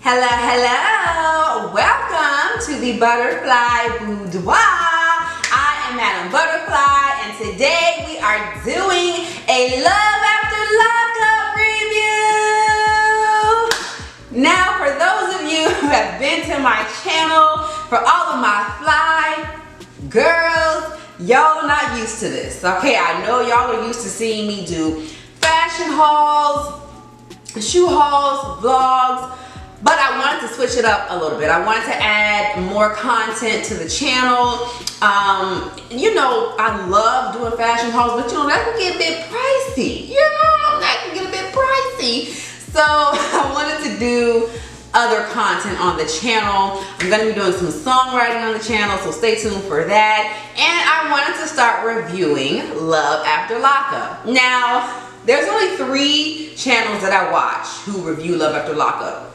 Hello, hello! Welcome to the ButHerFly Boudoir. I am Madame ButHerFly, and today we are doing a Love After Lockup review. Now, for those of you who have been to my channel, for all of my fly girls, y'all are not used to this, okay? I know y'all are used to seeing me do fashion hauls, shoe hauls, vlogs, but I wanted to switch it up a little bit. I wanted to add more content to the channel. You know, I love doing fashion hauls, but you know, that can get a bit pricey. You know, that can get a bit pricey. So I wanted to do other content on the channel. I'm gonna be doing some songwriting on the channel, so stay tuned for that. And I wanted to start reviewing Love After Lockup. Now, there's only 3 channels that I watch who review Love After Lockup.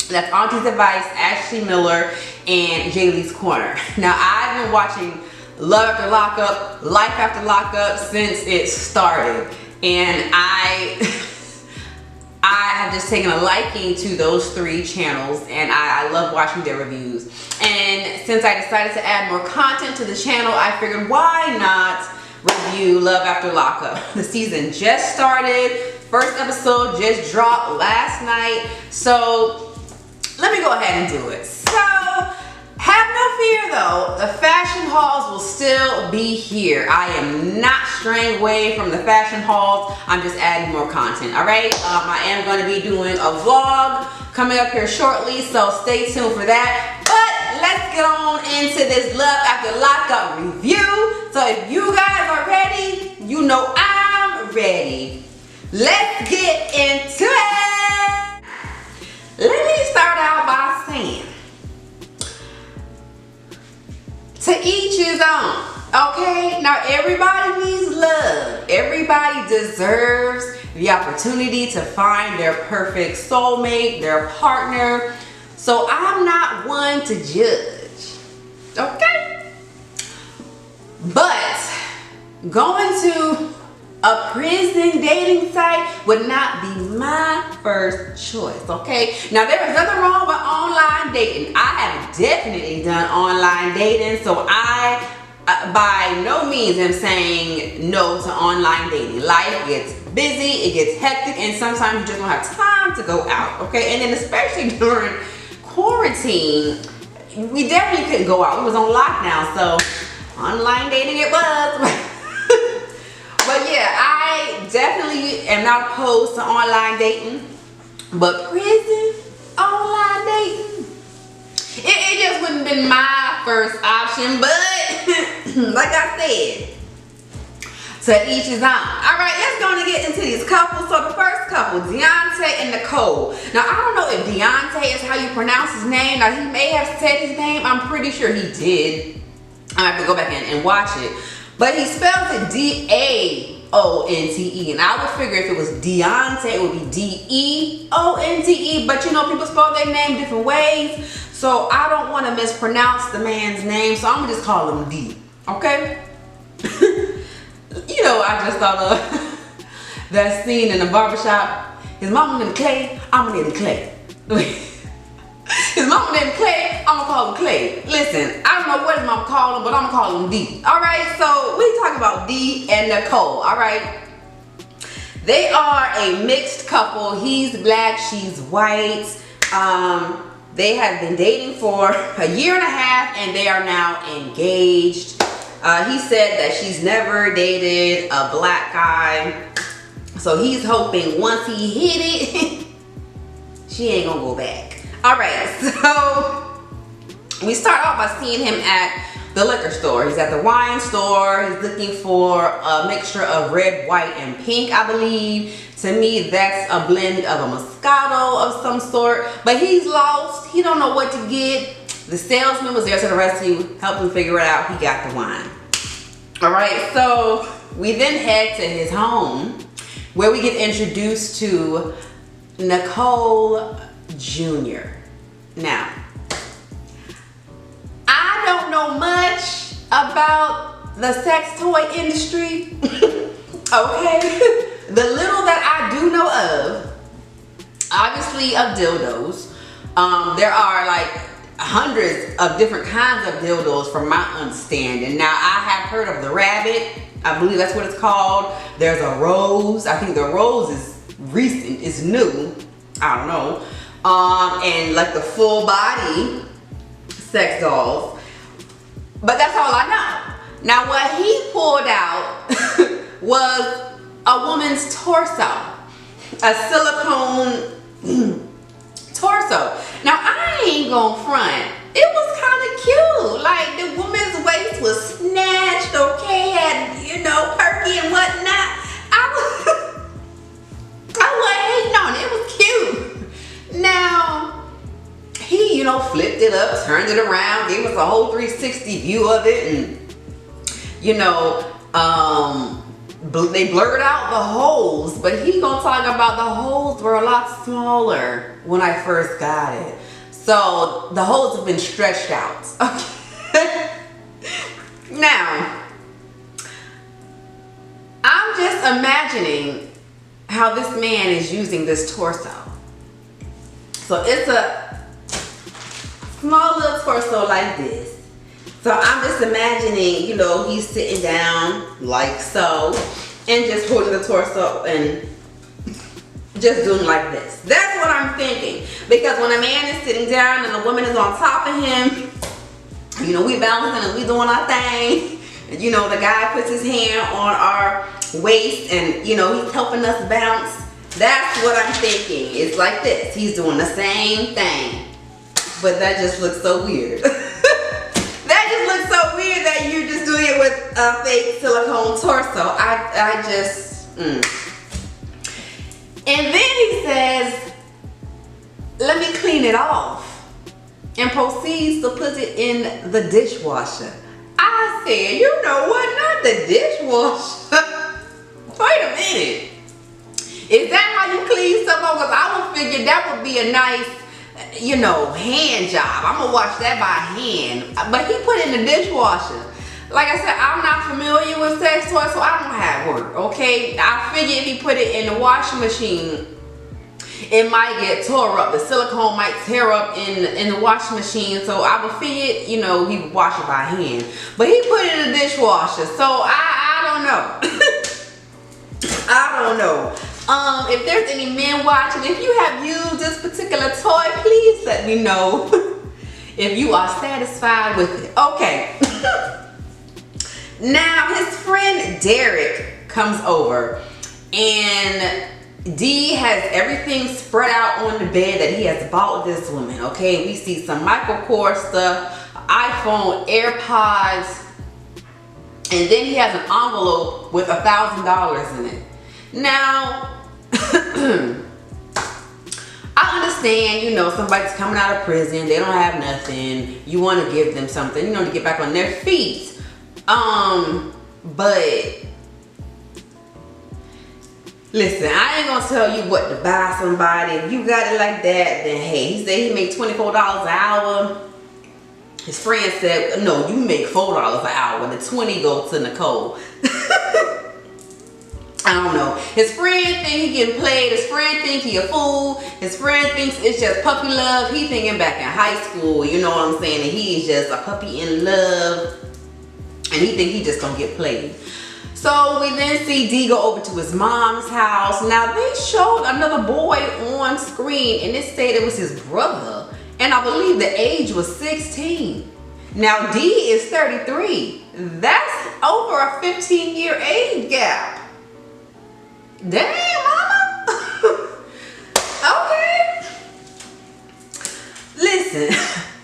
That's Auntie's Advice, Ashley Miller, and Jaylee's Corner. Now, I've been watching Love After Lockup, Life After Lockup since it started. And I have just taken a liking to those 3 channels, and I love watching their reviews. And since I decided to add more content to the channel, I figured why not review Love After Lockup. The season just started. First episode just dropped last night. So let me go ahead and do it. So have no fear though, the fashion hauls will still be here. I am not straying away from the fashion hauls. I'm just adding more content, all right? I am going to be doing a vlog coming up here shortly, so stay tuned for that. But let's get on into this Love After Lockup review. So if you guys are ready, you know I'm ready. Let's get into it. Let me start out by saying, to each his own, okay? Now everybody needs love. Everybody deserves the opportunity to find their perfect soulmate, their partner. So I'm not one to judge, okay? But going to a prison dating site would not be my first choice, okay? Now, there is nothing wrong with online dating. I have definitely done online dating, so I by no means am saying no to online dating. Life gets busy, it gets hectic, and sometimes you just don't have time to go out, okay? And then especially during quarantine, we definitely couldn't go out. We was on lockdown, so online dating it was. But yeah, I definitely am not opposed to online dating, but prison online dating, it just wouldn't have been my first option. But like I said, to each his own. All right, let's go and get into these couples. So the first couple, Deontay and Nicole. Now, I don't know if Deontay is how you pronounce his name. Now, he may have said his name. I'm pretty sure he did. I have to go back and watch it. But he spells it D-A-O-N-T-E. And I would figure if it was Deontay, it would be D-E-O-N-T-E. But you know, people spell their name different ways. So I don't want to mispronounce the man's name. So I'm going to just call him D. Okay? You know, I just thought of that scene in the barbershop. His mama named Clay, I'm going to name him Clay. His mama named Clay, I'm gonna call him Clay. Listen, I don't know what his mama called him, but I'm gonna call him D. Alright, so we talking about D and Nicole, alright? They are a mixed couple. He's black, she's white. They have been dating for a year and a half, and they are now engaged. He said that she's never dated a black guy. So he's hoping once he hit it, she ain't gonna go back. Alright, so we start off by seeing him at the liquor store. He's at the wine store. He's looking for a mixture of red, white, and pink, I believe. To me, that's a blend of a Moscato of some sort. But he's lost. He don't know what to get. The salesman was there to the rescue, helped him figure it out. He got the wine. Alright, so we then head to his home, where we get introduced to Nicole Jr. Now, I don't know much about the sex toy industry, okay? The little that I do know of, obviously of dildos, There are like hundreds of different kinds of dildos from my understanding. Now, I have heard of the rabbit. I believe that's what it's called. There's a rose. I think the rose is recent, it's new. I don't know. And like the full body sex dolls. But that's all I know. Now, what he pulled out was a woman's torso. A silicone torso. Now, I ain't gonna front. It was kind of cute. Like, the woman's waist was snatched, okay, had, you know, perky and whatnot. I wasn't hating on it. It was cute. Now, he, you know, flipped it up, turned it around, gave us a whole 360 view of it, and, you know, they blurred out the holes, but he gonna talk about the holes were a lot smaller when I first got it. So the holes have been stretched out. Okay. Now, I'm just imagining how this man is using this torso. So it's a small little torso like this. So I'm just imagining, you know, he's sitting down like so and just holding the torso and just doing like this. That's what I'm thinking. Because when a man is sitting down and a woman is on top of him, you know, we balancing and we doing our thing. You know, the guy puts his hand on our waist and, you know, he's helping us bounce. That's what I'm thinking. It's like this. He's doing the same thing. But that just looks so weird. That just looks so weird that you're just doing it with a fake silicone torso. I just, And then he says, let me clean it off, and proceeds to put it in the dishwasher. I said, you know what, not the dishwasher. Wait a minute. Is that how you clean stuff off? Because I would figure that would be a nice, you know, hand job. I'm gonna wash that by hand. But he put it in the dishwasher. Like I said, I'm not familiar with sex toys, so I don't have work, okay? I figure if he put it in the washing machine, it might get tore up. The silicone might tear up in the washing machine. So I would figure, you know, he would wash it by hand. But he put it in the dishwasher. So I don't know. I don't know. If there's any men watching, if you have used this particular toy, please let me know if you are satisfied with it. Okay. Now his friend Derek comes over and D has everything spread out on the bed that he has bought this woman. Okay, we see some Michael Kors stuff, iPhone, AirPods, and then he has an envelope with $1,000 in it. Now, I understand, you know, somebody's coming out of prison, they don't have nothing, you want to give them something, you know, to get back on their feet. But listen, I ain't gonna tell you what to buy somebody. If you got it like that, then hey, he said he made $24 an hour. His friend said, no, you make $4 an hour. The 20 goes to Nicole. I don't know. His friend think he getting played. His friend think he a fool. His friend thinks it's just puppy love. He thinking back in high school, you know what I'm saying? And he is just a puppy in love. And he think he just gonna get played. So we then see D go over to his mom's house. Now they showed another boy on screen and it said it was his brother. And I believe the age was 16. Now D is 33. That's over a 15-year age gap. Dang, mama. Okay. Listen,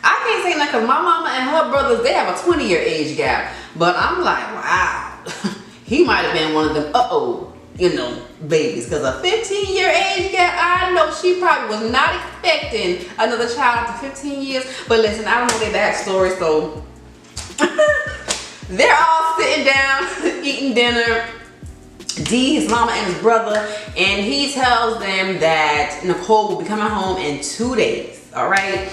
I can't say nothing because my mama and her brothers, they have a 20-year age gap. But I'm like, wow. He might have been one of them, you know, babies. Because a 15-year age gap, I know she probably was not expecting another child after 15 years. But listen, I don't know their backstory, so they're all sitting down, eating dinner. D, his mama and his brother, and he tells them that Nicole will be coming home in 2 days, all right?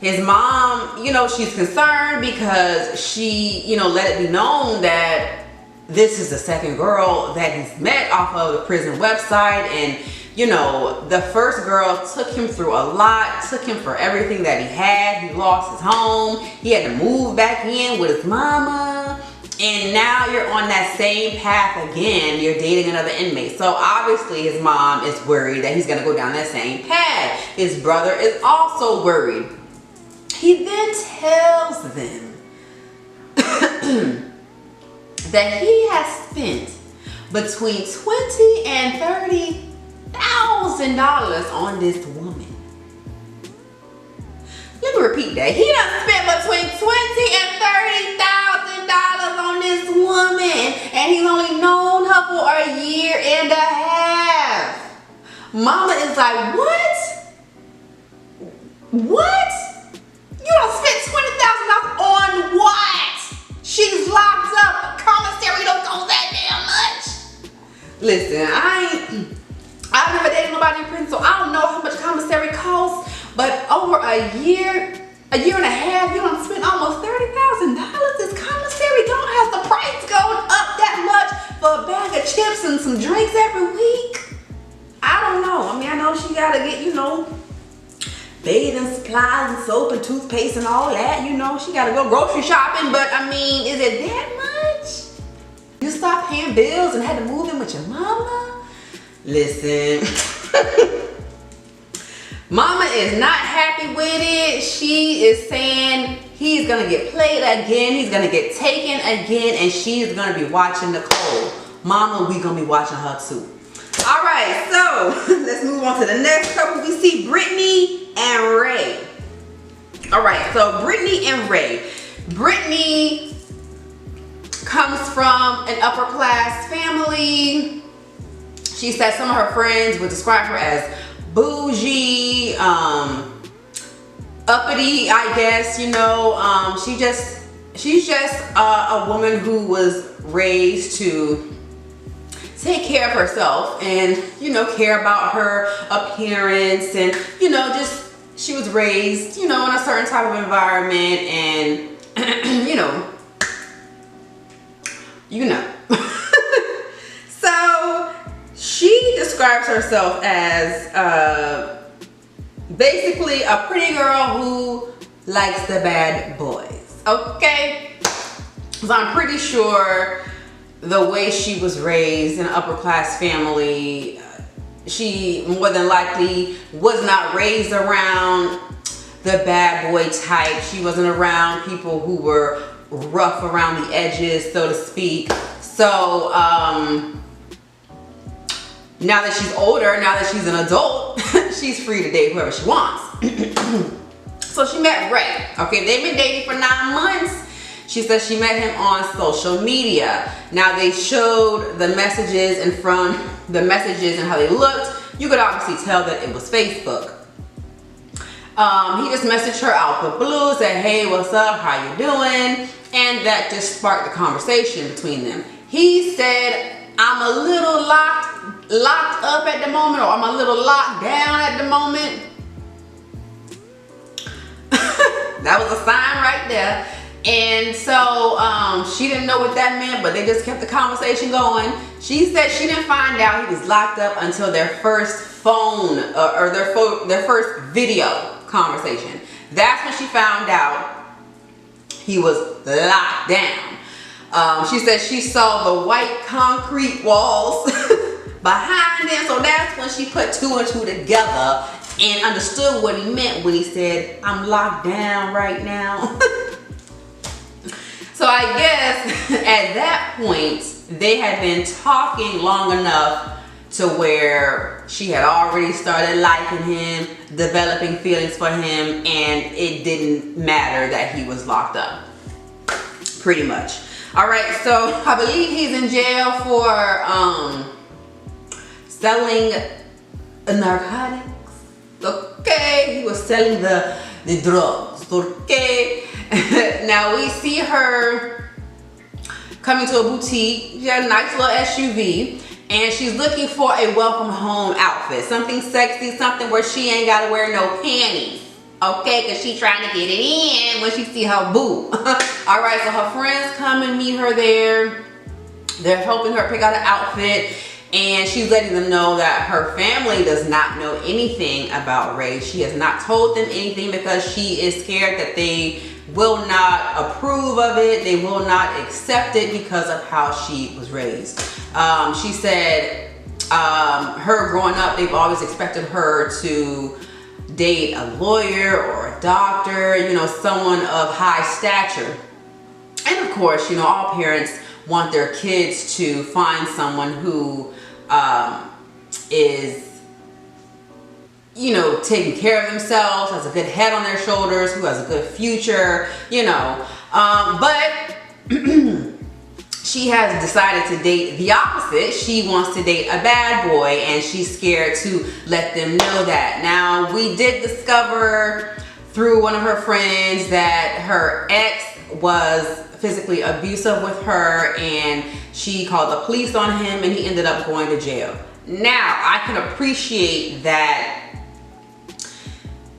His mom, you know, she's concerned because she, you know, let it be known that this is the second girl that he's met off of the prison website, and you know, the first girl took him through a lot, took him for everything that he had. He lost his home. He had to move back in with his mama. And now you're on that same path again. You're dating another inmate. So obviously his mom is worried that he's gonna go down that same path. His brother is also worried. He then tells them that he has spent between $20,000 and $30,000 on this woman. Let me repeat that. He done spent between $20,000 and $30,000 on this woman, and he's only known her for a year and a half. Mama is like, what? What? You done spent $20,000 on what? She's locked up. Commissary don't cost that damn much. Listen, I've never dated nobody in prison, so I don't know how much commissary costs. But over a year and a half, you don't spend almost $30,000. This commissary don't have the price going up that much for a bag of chips and some drinks every week. I don't know. I mean, I know she gotta get, you know, bathing supplies and soap and toothpaste and all that. You know, she gotta go grocery shopping. But I mean, is it that much? You stopped paying bills and had to move in with your mama? Listen. Mama is not happy with it. She is saying he's gonna get played again. He's gonna get taken again, and she's gonna be watching Nicole. Mama, we gonna be watching her too. All right, so let's move on to the next couple. We see Brittany and Ray. All right, so Brittany and Ray. Brittany comes from an upper class family. She said some of her friends would describe her as bougie, uppity, I guess, you know. She's just a woman who was raised to take care of herself and, you know, care about her appearance, and, you know, just she was raised, you know, in a certain type of environment, and you know. So she describes herself as basically a pretty girl who likes the bad boys. Okay, so I'm pretty sure the way she was raised in an upper class family, she more than likely was not raised around the bad boy type. She wasn't around people who were rough around the edges, so to speak. So now that she's older, now that she's an adult, she's free to date whoever she wants. So she met Ray. Okay, they've been dating for 9 months. She says she met him on social media. Now they showed the messages, and from the messages and how they looked, you could obviously tell that it was Facebook. He just messaged her out the blue, said, hey, what's up, how you doing? And that just sparked the conversation between them. He said, I'm a little locked up at the moment, or I'm a little locked down at the moment. That was a sign right there. And so she didn't know what that meant, but they just kept the conversation going. She said she didn't find out he was locked up until their first phone or their first video conversation. That's when she found out he was locked down. She said she saw the white concrete walls behind him, so that's when she put 2 and 2 together and understood what he meant when he said, I'm locked down right now. So I guess at that point, they had been talking long enough to where she had already started liking him, developing feelings for him, and it didn't matter that he was locked up, pretty much. All right, so I believe he's in jail for selling narcotics. Okay, he was selling the drugs. Okay. Now we see her coming to a boutique. She had a nice little SUV, and she's looking for a welcome home outfit, something sexy, something where she ain't gotta wear no panties, okay, because she's trying to get it in when she see her boo. All right, so her friends come and meet her there. They're helping her pick out an outfit, And she's letting them know that her family does not know anything about Ray. She has not told them anything because she is scared that they will not approve of it. They will not accept it because of how she was raised. She said her growing up, they've always expected her to date a lawyer or a doctor, you know, someone of high stature. And of course, you know, all parents want their kids to find someone who is, you know, taking care of themselves, has a good head on their shoulders, who has a good future, you know. But she has decided to date the opposite. She wants to date a bad boy, and she's scared to let them know that. Now, we did discover through one of her friends that her ex was physically abusive with her, and she called the police on him, and he ended up going to jail. Now, I can appreciate that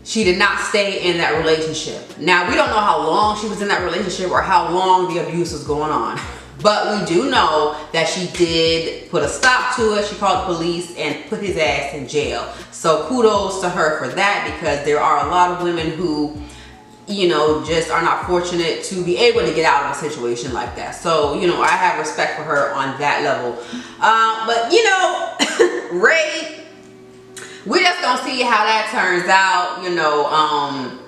she did not stay in that relationship. Now, we don't know how long she was in that relationship or how long the abuse was going on. But we do know that she did put a stop to it. She called the police and put his ass in jail. So kudos to her for that, because there are a lot of women who, you know, just are not fortunate to be able to get out of a situation like that. So, you know, I have respect for her on that level. But, you know, Ray, we're just gonna see how that turns out. You know,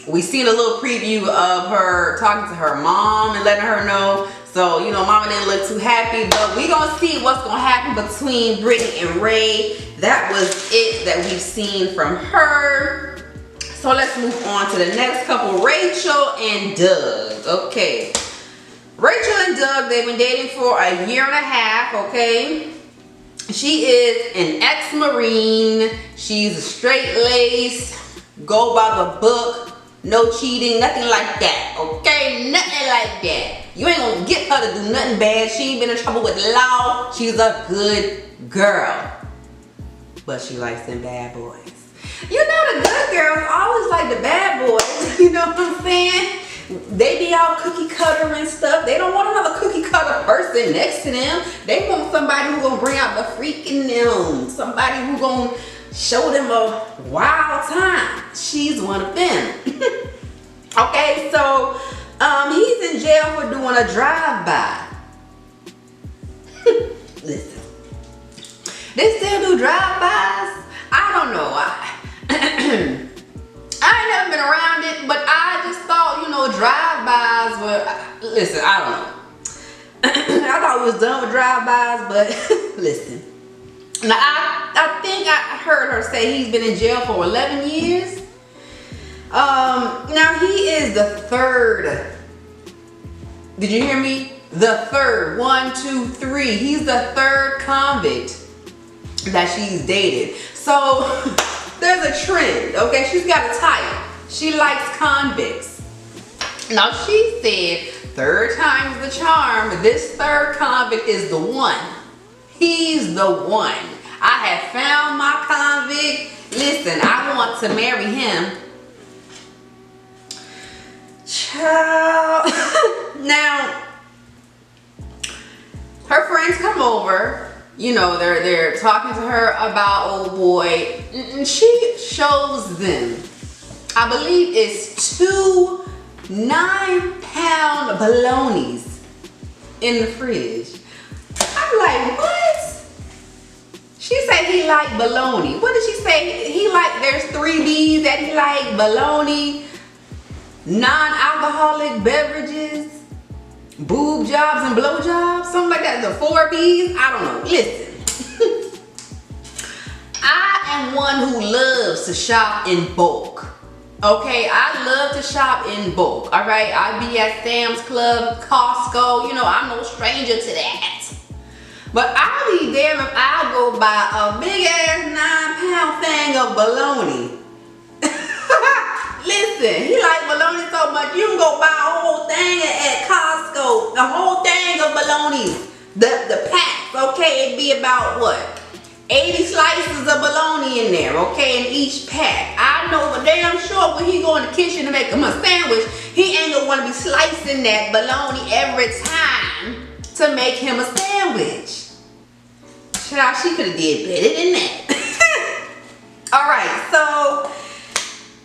we seen a little preview of her talking to her mom and letting her know. So, you know, mama didn't look too happy, but we gonna see what's gonna happen between Brittany and Ray. That was it that we've seen from her. So let's move on to the next couple, Rachel and Doug. Okay, Rachel and Doug, they've been dating for a year and a half, okay? She is an ex-Marine. She's a straight-laced, go by the book, no cheating, nothing like that, okay? Nothing like that. You ain't gonna get her to do nothing bad. She ain't been in trouble with the law. She's a good girl. But she likes them bad boys. You know, the good girls always like the bad boys. You know what I'm saying? They be all cookie cutter and stuff. They don't want another cookie cutter person next to them. They want somebody who's gonna bring out the freak in them. Somebody who's gonna show them a wild time. She's one of them. Okay, so he's in jail for doing a drive-by. Listen, they still do drive-bys? I don't know. I ain't never been around it, but I just thought, you know, drive-bys were, listen, I don't know. I thought we was done with drive-bys, but listen. Now, I think I heard her say he's been in jail for 11 years. Now he is the third. Did you hear me? The third. 1, 2, 3. He's the third convict that she's dated. So there's a trend, okay? She's got a type. She likes convicts. Now she said, third time's the charm. This third convict is the one. He's the one. I have found my convict. Listen, I want to marry him. Child. Now, her friends come over. You know, they're talking to her about old boy. And she shows them, I believe it's 2 9-pound bolognas in the fridge. I'm like, what? She said he liked bologna. What did she say? He liked, there's 3 B's that he liked: bologna, non-alcoholic beverages, boob jobs and blow jobs, something like that. The 4 B's, I don't know. Listen, I am one who loves to shop in bulk. Okay, I love to shop in bulk. All right, I be at Sam's Club, Costco. You know, I'm no stranger to that. But I'll be there if I go buy a big ass 9-pound thing of bologna. Listen, he like bologna so much, you can go buy a whole thing at Costco. A whole thing of bologna. The packs, okay, it'd be about what? 80 slices of bologna in there, okay, in each pack. I know for damn sure when he go in the kitchen to make him a sandwich, he ain't gonna wanna be slicing that bologna every time to make him a sandwich. child, she could have did better than that. All right, so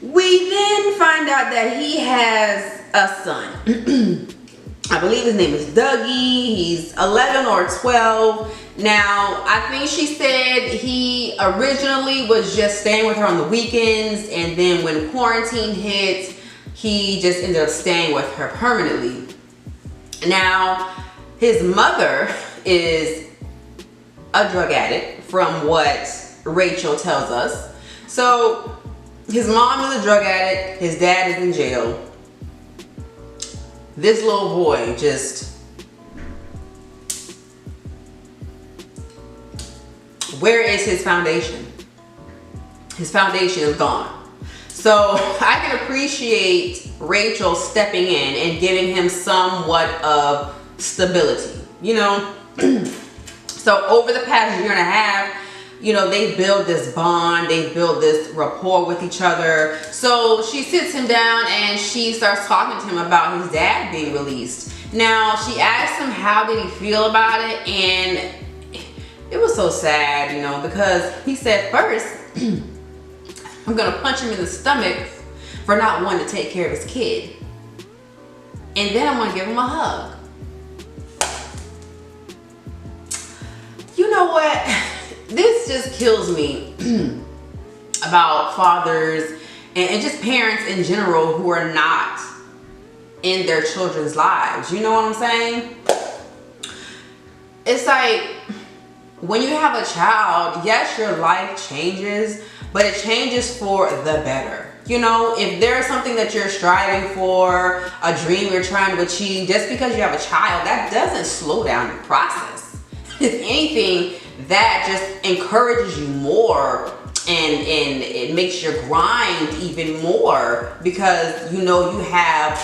we then find out that he has a son. I believe his name is Dougie. He's 11 or 12. Now, I think she said he originally was just staying with her on the weekends, and then when quarantine hit, he just ended up staying with her permanently. Now, his mother is a drug addict, from what Rachel tells us. So, his mom is a drug addict, his dad is in jail. This little boy just, where is his foundation? His foundation is gone. So I can appreciate Rachel stepping in and giving him somewhat of stability, you know? So over the past year and a half, you know, they build this bond, they build this rapport with each other. So she sits him down and she starts talking to him about his dad being released. Now, she asked him how did he feel about it, and it was so sad, you know, because he said first, I'm gonna punch him in the stomach for not wanting to take care of his kid. And then I'm gonna give him a hug. You know what? This just kills me about fathers and just parents in general who are not in their children's lives. You know what I'm saying? It's like when you have a child, yes, your life changes, but it changes for the better. You know, if there's something that you're striving for, a dream you're trying to achieve, just because you have a child, that doesn't slow down the process. If anything, that just encourages you more, and it makes your grind even more, because you know you have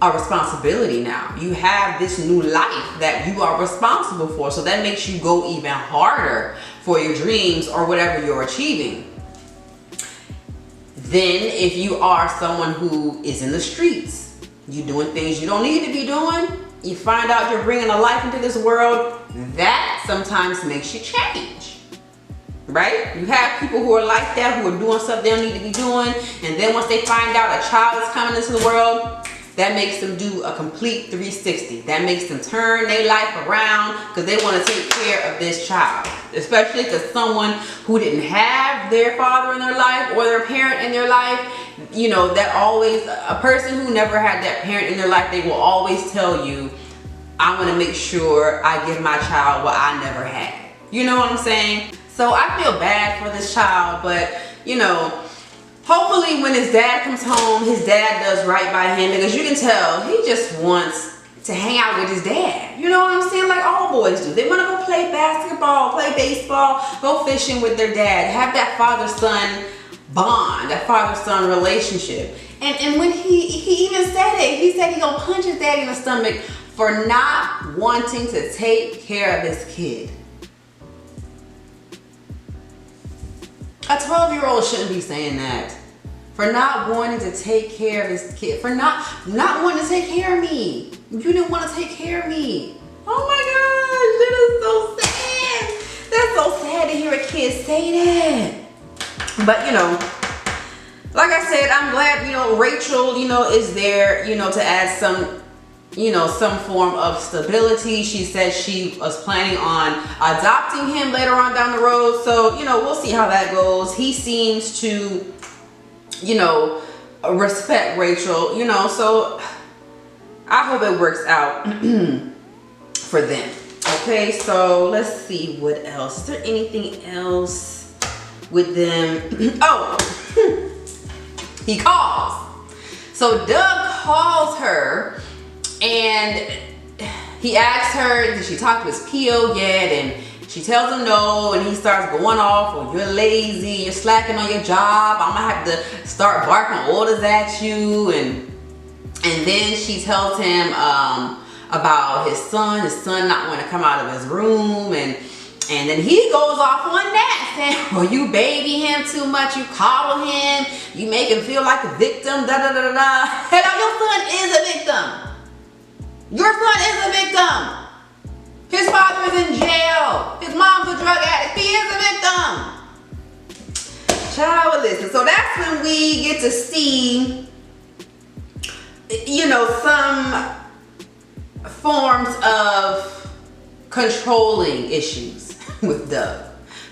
a responsibility now. You have this new life that you are responsible for, so that makes you go even harder for your dreams or whatever you're achieving. Then if you are someone who is in the streets, you doing things you don't need to be doing, you find out you're bringing a life into this world, that sometimes makes you change, right? You have people who are like that, who are doing stuff they don't need to be doing, and then once they find out a child is coming into the world, that makes them do a complete 360. That makes them turn their life around because they want to take care of this child. Especially to someone who didn't have their father in their life or their parent in their life. You know, that always, a person who never had that parent in their life, they will always tell you, I want to make sure I give my child what I never had. You know what I'm saying? So I feel bad for this child, but you know, hopefully when his dad comes home, his dad does right by him, because you can tell he just wants to hang out with his dad. You know what I'm saying? Like all boys do. They want to go play basketball, play baseball, go fishing with their dad, have that father-son bond, that father-son relationship. And when he even said it, he said he gonna punch his daddy in the stomach for not wanting to take care of his kid. A 12-year-old shouldn't be saying that. For not wanting to take care of his kid. For not wanting to take care of me. You didn't want to take care of me. Oh my gosh, that is so sad. That's so sad to hear a kid say that. But you know, like I said, I'm glad, you know, Rachel, you know, is there, you know, to add some, you know, some form of stability. She said she was planning on adopting him later on down the road. So, you know, we'll see how that goes. He seems to, you know, respect Rachel, you know, so I hope it works out for them. Okay, so let's see what else. Is there anything else with them? Oh, he calls. So Doug calls her and he asks her, did she talk to his PO yet? And she tells him no, and he starts going off, well, you're lazy, you're slacking on your job, I'm gonna have to start barking orders at you. And then she tells him about his son not wanting to come out of his room, and then he goes off on that, saying, well, you baby him too much, you coddle him, you make him feel like a victim, da da da da da. Hello, your son is a victim. Your son is a victim. His father is in jail. his mom's a drug addict. He is a victim. Child, well, listen. So that's when we get to see, you know, some forms of controlling issues with Dove.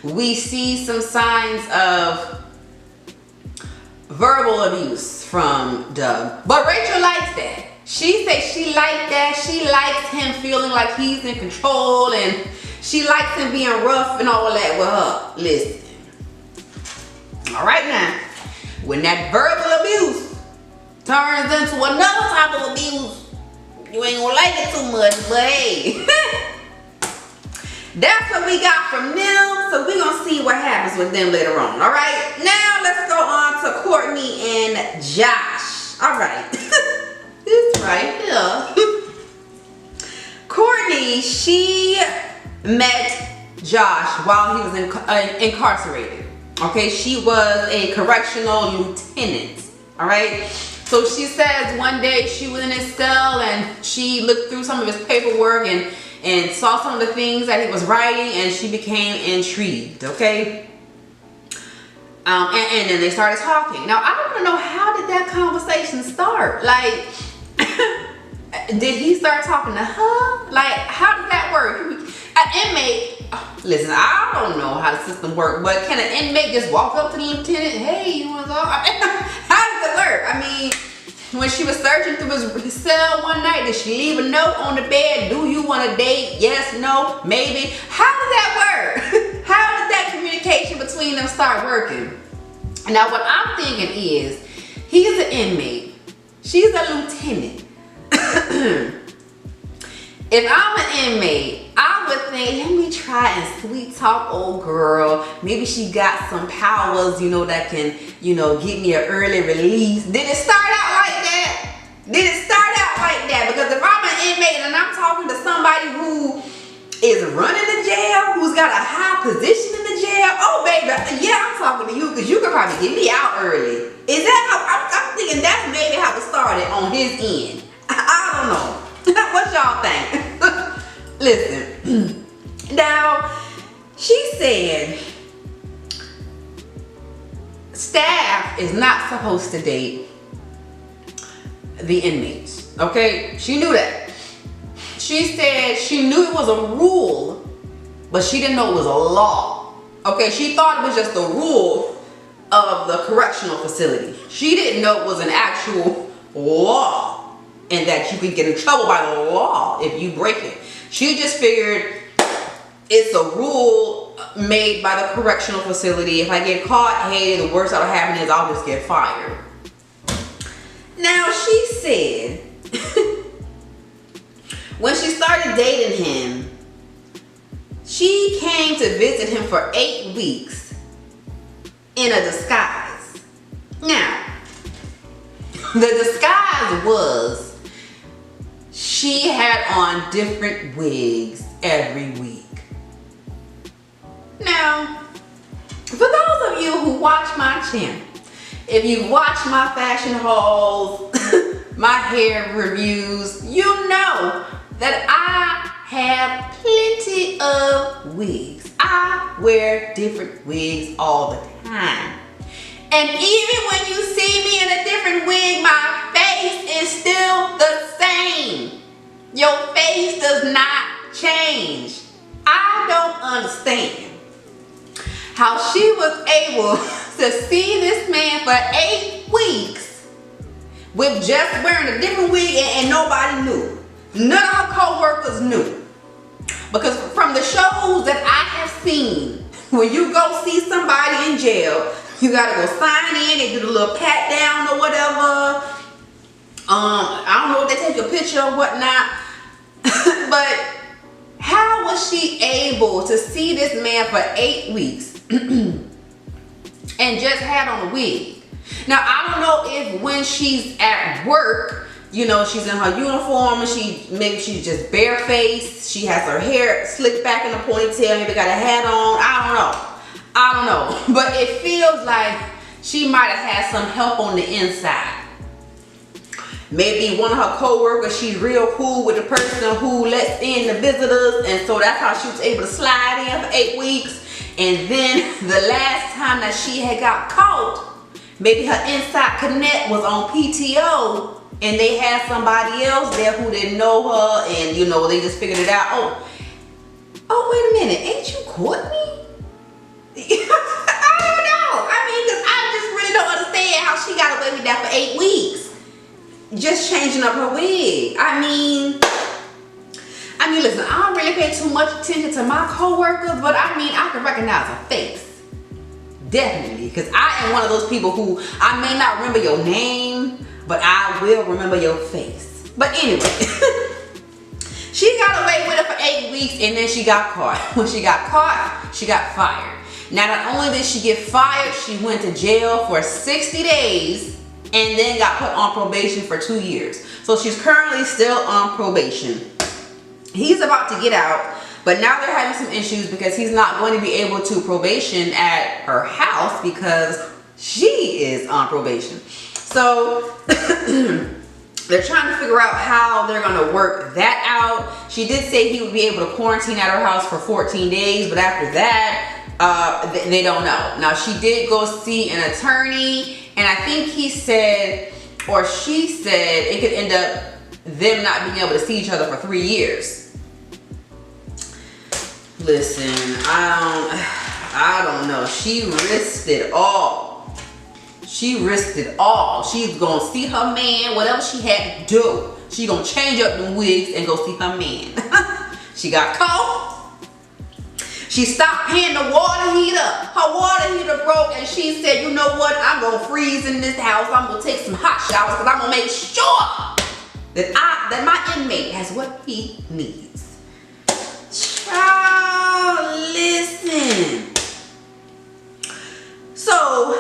We see some signs of verbal abuse from Dove, but Rachel likes that. She said she liked that. She likes him feeling like he's in control, and she likes him being rough and all of that with her. Listen, all right now, when that verbal abuse turns into another type of abuse, you ain't gonna like it too much, but hey. That's what we got from them, so we're gonna see what happens with them later on. All right, now let's go on to Courtney and Josh. All right, this right here. Courtney, she met Josh while he was incarcerated. Okay, she was a correctional lieutenant. All right, so she says one day she was in his cell and she looked through some of his paperwork and saw some of the things that he was writing, and she became intrigued, okay? And then they started talking. Now, I want to know, how did that conversation start? Like, did he start talking to her? Like, how did that work? An inmate, listen, I don't know how the system works, but can an inmate just walk up to the lieutenant, hey, you want to go? How does it work? I mean, when she was searching through his cell one night, did she leave a note on the bed? Do you want to date? Yes, no, maybe. How does that work? How did that communication between them start working? Now, what I'm thinking is, he's an inmate. She's a lieutenant. If I'm an inmate, I would think, let me try and sweet talk old girl. Maybe she got some powers, you know, that can, you know, get me an early release. Did it start out like that? Did it start out like that? Because if I'm an inmate and I'm talking to somebody who is running the jail, who's got a high position in the jail, oh baby, yeah, I'm talking to you because you could probably get me out early. Is that how, I'm thinking that's maybe how it started on his end. I don't know. What y'all think? Listen, now she said staff is not supposed to date the inmates. Okay, she knew that. She said she knew it was a rule, but she didn't know it was a law. Okay, she thought it was just a rule of the correctional facility. She didn't know it was an actual law, and that you could get in trouble by the law if you break it. She just figured it's a rule made by the correctional facility. If I get caught, hey, the worst that'll happen is I'll just get fired. Now, she said when she started dating him, she came to visit him for 8 weeks in a disguise. Now, the disguise was she had on different wigs every week. Now, for those of you who watch my channel, if you watch my fashion hauls, my hair reviews, you know that I have plenty of wigs. I wear different wigs all the time. And even when you see me in a different wig, my face is still the same. Your face does not change. I don't understand how she was able to see this man for 8 weeks with just wearing a different wig and nobody knew. None of her co-workers knew. Because from the shows that I have seen, when you go see somebody in jail, you gotta go sign in, they do the little pat down or whatever. I don't know if they take a picture or whatnot. But how was she able to see this man for 8 weeks and just had on a wig? Now, I don't know if when she's at work, you know, she's in her uniform and maybe she's just barefaced, she has her hair slicked back in a ponytail, maybe got a hat on, I don't know. But it feels like she might have had some help on the inside. maybe one of her co-workers, she's real cool with the person who lets in the visitors, and so that's how she was able to slide in for 8 weeks. And then the last time that she had got caught, maybe her inside connect was on PTO, and they had somebody else there who didn't know her, and you know, they just figured it out. Oh, wait a minute, ain't you Courtney? I don't know. I mean, because I just really don't understand how she got away with that for 8 weeks. Just changing up her wig. I mean, listen, I don't really pay too much attention to my co-workers, but I mean, I can recognize a face. Definitely, because I am one of those people who, I may not remember your name, but I will remember your face. But anyway, she got away with it for 8 weeks, and then she got caught. When she got caught, she got fired. Now, not only did she get fired, she went to jail for 60 days and then got put on probation for 2 years. So she's currently still on probation. He's about to get out, but now they're having some issues because he's not going to be able to probation at her house because she is on probation. So they're trying to figure out how they're going to work that out. She did say he would be able to quarantine at her house for 14 days, but after that, they don't know. Now, she did go see an attorney, and I think he said, or she said, it could end up them not being able to see each other for 3 years. Listen, I don't know. She risked it all. She risked it all. She's gonna see her man, whatever she had to do. She gonna change up the wigs and go see her man. She got caught. She stopped paying the water heater. Her water heater broke, and she said, you know what? I'm gonna freeze in this house. I'm gonna take some hot showers because I'm gonna make sure that my inmate has what he needs. Child, listen. So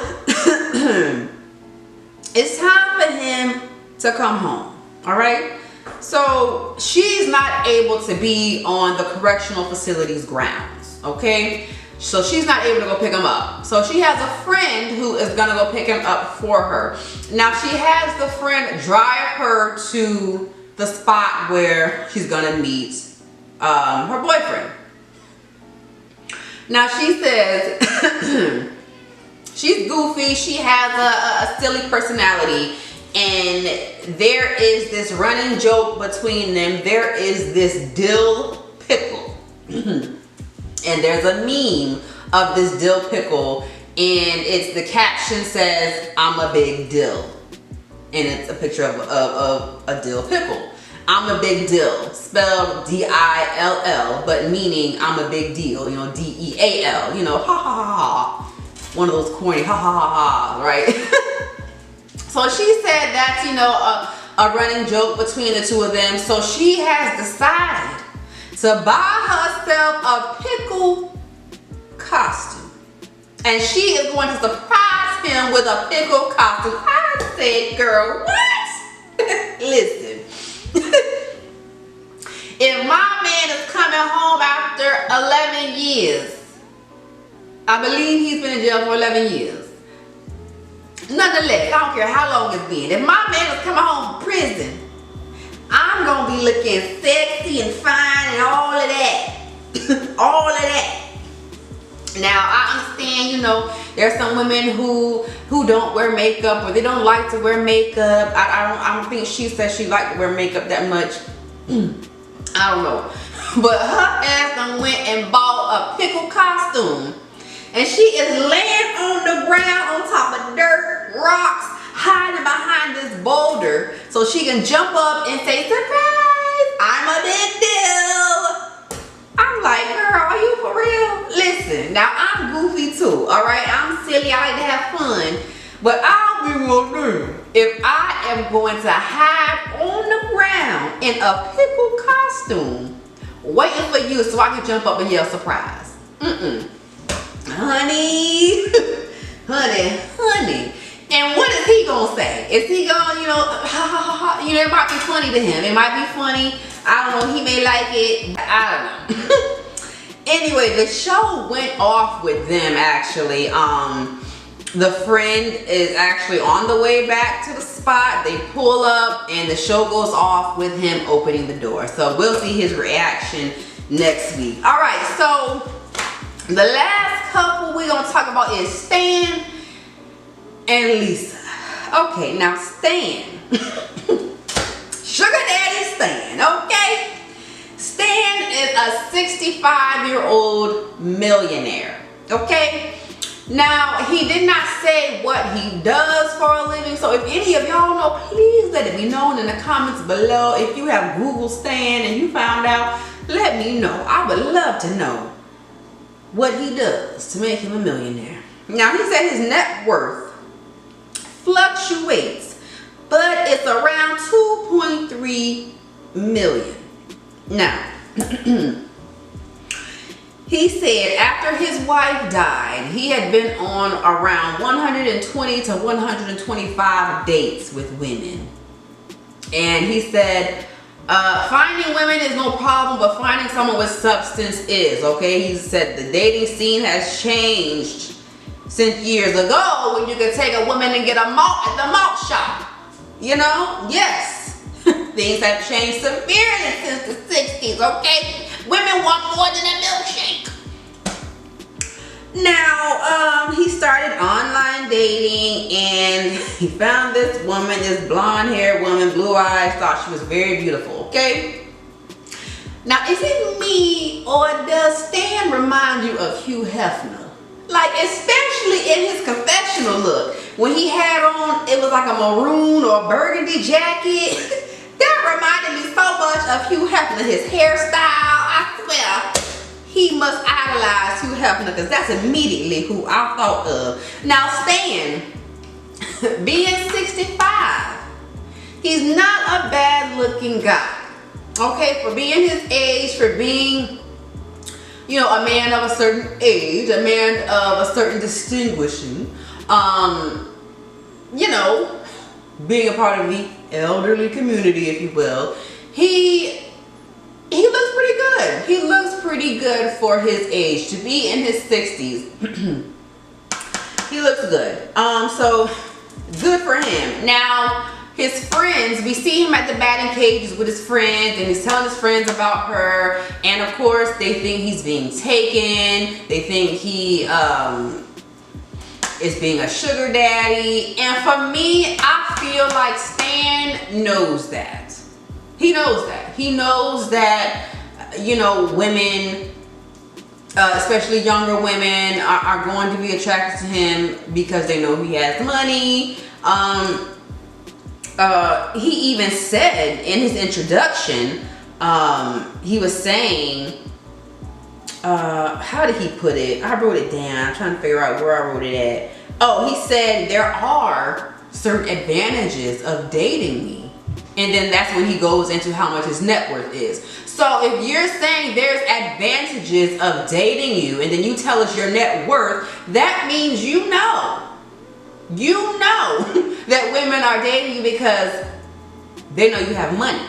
it's time for him to come home. All right. So she's not able to be on the correctional facility's grounds. Okay. So she's not able to go pick him up. So she has a friend who is gonna go pick him up for her. Now she has the friend drive her to the spot where she's gonna meet her boyfriend. Now she says she's goofy, she has a silly personality, and there is this running joke between them. There is this dill pickle. And there's a meme of this dill pickle, and it's, the caption says, I'm a big dill. And it's a picture of a dill pickle. I'm a big dill, spelled D-I-L-L, but meaning I'm a big deal, you know, D-E-A-L, you know, ha ha ha ha. One of those corny ha ha ha ha, right? So she said that's, you know, a running joke between the two of them. So she has decided to buy herself a pickle costume. And she is going to surprise him with a pickle costume. I said, girl, what? Listen. If my man is coming home after 11 years, I believe he's been in jail for 11 years. Nonetheless, I don't care how long it's been. If my man is coming home from prison, I'm gonna be looking sexy and fine and all of that. All of that. Now, I understand, you know, there's some women who don't wear makeup, or they don't like to wear makeup. I don't think she said she liked to wear makeup that much. I don't know. But her ass done went and bought a pickle costume. And she is laying on the ground on top of dirt, rocks, hiding behind this boulder so she can jump up and say, surprise, I'm a big deal. I'm like, girl, are you for real? Listen, now I'm goofy too, all right? I'm silly, I like to have fun. But I'll be real new if I am going to hide on the ground in a pickle costume, waiting for you so I can jump up and yell surprise. Honey, honey. And what is he gonna say? Is he gonna, you know, ha ha ha ha? You know, it might be funny to him. It might be funny. I don't know. He may like it. I don't know. Anyway, the show went off with them actually. the friend is actually on the way back to the spot. They pull up and the show goes off with him opening the door. So we'll see his reaction next week. All right, so the last couple we're gonna talk about is Stan and Lisa. Okay, now Stan, Sugar Daddy Stan, okay? Stan is a 65-year-old millionaire, okay? Now, he did not say what he does for a living, so if any of y'all know, please let it be known in the comments below. If you have Google Stan and you found out, let me know. I would love to know what he does to make him a millionaire. Now, he said his net worth fluctuates, but it's around 2.3 million. Now, he said after his wife died, he had been on around 120 to 125 dates with women. And he said, finding women is no problem, but finding someone with substance is, okay? He said the dating scene has changed since years ago when you could take a woman and get a malt at the malt shop. You know? Yes. Things have changed severely since the 60s, okay? Women want more than a milkshake. Now, he started online dating and he found this woman, this blonde-haired woman, blue eyes, thought she was very beautiful, okay? Now, is it me or does Stan remind you of Hugh Hefner? Like, especially in his confessional look. When he had on, it was like a maroon or burgundy jacket. That reminded me so much of Hugh Hefner, his hairstyle. I swear, he must idolize Hugh Hefner because that's immediately who I thought of. Now, Stan, being 65, he's not a bad looking guy. Okay, for being his age, for being, you know, a man of a certain age, a man of a certain distinguishing, you know, being a part of the elderly community, if you will, he looks pretty good. He looks pretty good for his age. To be in his 60s, he looks good. So good for him. Now, his friends, we see him at the batting cages with his friends and he's telling his friends about her, and of course they think he's being taken. They think he is being a sugar daddy, and for me, I feel like Stan knows that. He knows that. He knows that, you know, women, especially younger women, are going to be attracted to him because they know he has money. He even said in his introduction, he was saying, how did he put it? I wrote it down. I'm trying to figure out where I wrote it at. Oh, he said there are certain advantages of dating me. And then that's when he goes into how much his net worth is. So if you're saying there's advantages of dating you and then you tell us your net worth, that means you know that women are dating you because they know you have money.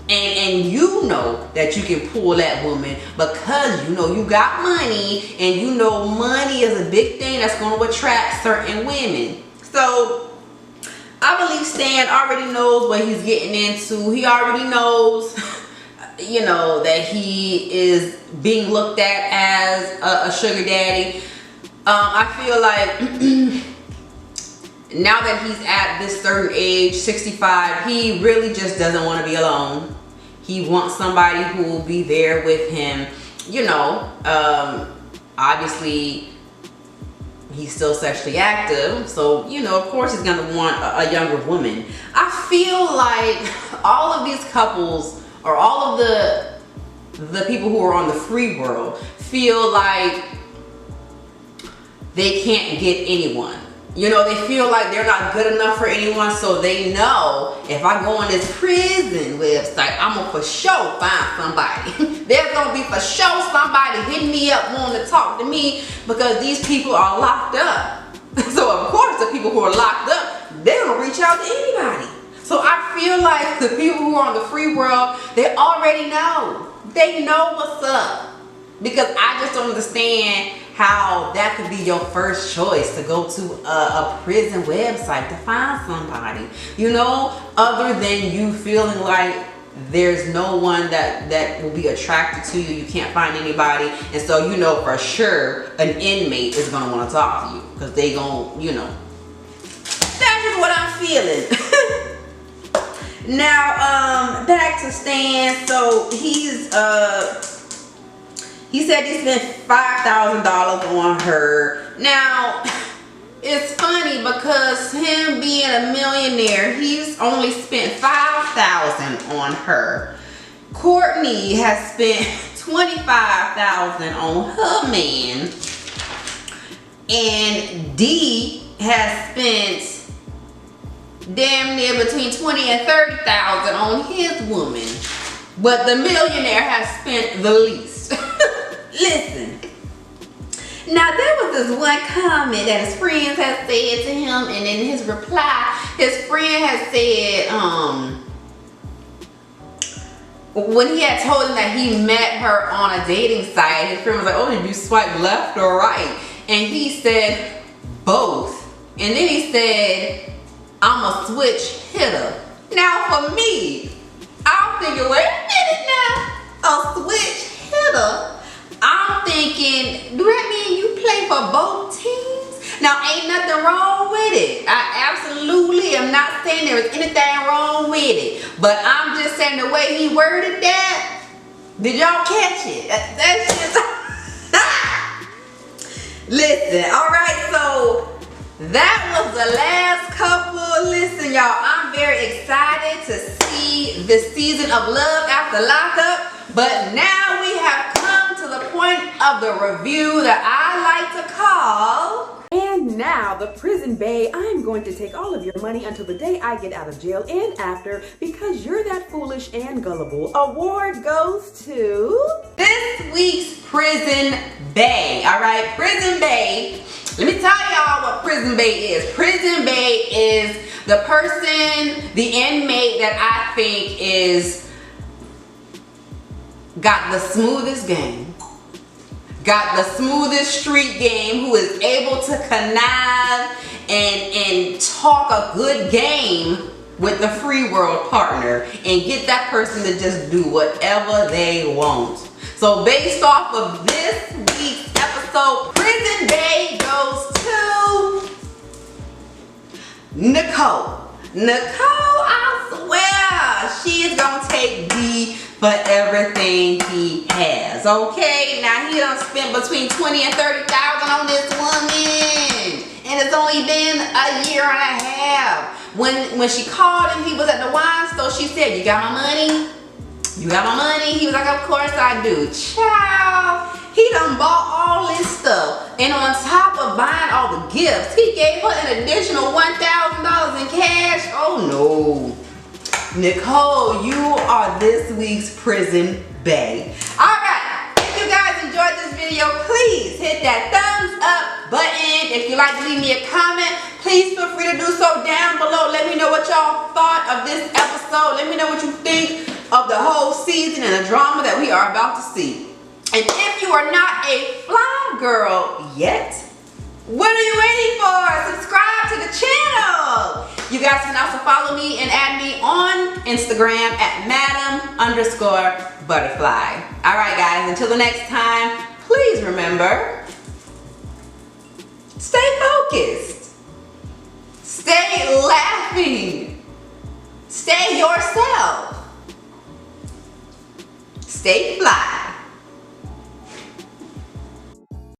And you know that you can pull that woman because you know you got money, and you know money is a big thing that's going to attract certain women. So I believe Stan already knows what he's getting into. He already knows, you know, that he is being looked at as a sugar daddy. I feel like now that he's at this certain age, 65, he really just doesn't want to be alone. He wants somebody who will be there with him. You know, obviously he's still sexually active, so you know, of course he's gonna want a younger woman. I feel like all of these couples, or all of the people who are on the free world, feel like they can't get anyone. You know, they feel like they're not good enough for anyone, so they know if I go on this prison website, I'm gonna for sure find somebody. There's gonna be for sure somebody hitting me up wanting to talk to me because these people are locked up. So of course the people who are locked up, they're gonna reach out to anybody. So I feel like the people who are on the free world, they already know. They know what's up. Because I just don't understand how that could be your first choice to go to a prison website to find somebody, you know, other than you feeling like there's no one that will be attracted to you. You can't find anybody, and so you know for sure an inmate is gonna want to talk to you because they gon', you know. That's just what I'm feeling. Now, back to Stan. So he said he spent $5,000 on her. Now, it's funny because him being a millionaire, he's only spent $5,000 on her. Courtney has spent $25,000 on her man, and D has spent damn near between $20,000 and $30,000 on his woman, but the millionaire has spent the least. Listen. Now there was this one comment that his friends had said to him, and in his reply, his friend had said, when he had told him that he met her on a dating site, his friend was like, oh, did you swipe left or right? And he said, both. And then he said, I'm a switch hitter. Now for me, I'm thinking, wait a minute now, a switch hitter? I'm thinking, do that mean you play for both teams? Now, ain't nothing wrong with it. I absolutely am not saying there is anything wrong with it. But I'm just saying the way he worded that, did y'all catch it? That's just... Listen, alright, so that was the last couple. Listen, y'all, I'm very excited to see this season of Love After Lockup. But now we have come to the point of the review that I like to call... And now, the prison bae, I'm going to take all of your money until the day I get out of jail and after, because you're that foolish and gullible. Award goes to... this week's prison bae. Alright, prison bae. Let me tell y'all what prison bae is. Prison bae is the person, the inmate that I think is got the smoothest game, got the smoothest street game, who is able to connive and talk a good game with the free world partner and get that person to just do whatever they want. So based off of this week's episode, prison bae goes to Nicole. Nicole, I swear, she is gonna take D for everything he has. Okay, now he done spent between $20,000 and $30,000 on this woman, and it's only been a year and a half. When she called him, he was at the wine store. She said, "You got my money? You got my money?" He was like, "Of course I do." Child, he done bought all this stuff, and on top of buying all the gifts, he gave her an additional $1,000 in cash. Oh no. Nicole, you are this week's prison bae. Alright, if you guys enjoyed this video, please hit that thumbs up button. If you'd like to leave me a comment, please feel free to do so down below. Let me know what y'all thought of this episode. Let me know what you think of the whole season and the drama that we are about to see. And if you are not a fly girl yet, what are you waiting for? Subscribe to the channel. You guys can also follow me and add me on Instagram at Madame_ButHerFly. Alright guys, until the next time, please remember, stay focused, stay laughing, stay yourself, stay fly.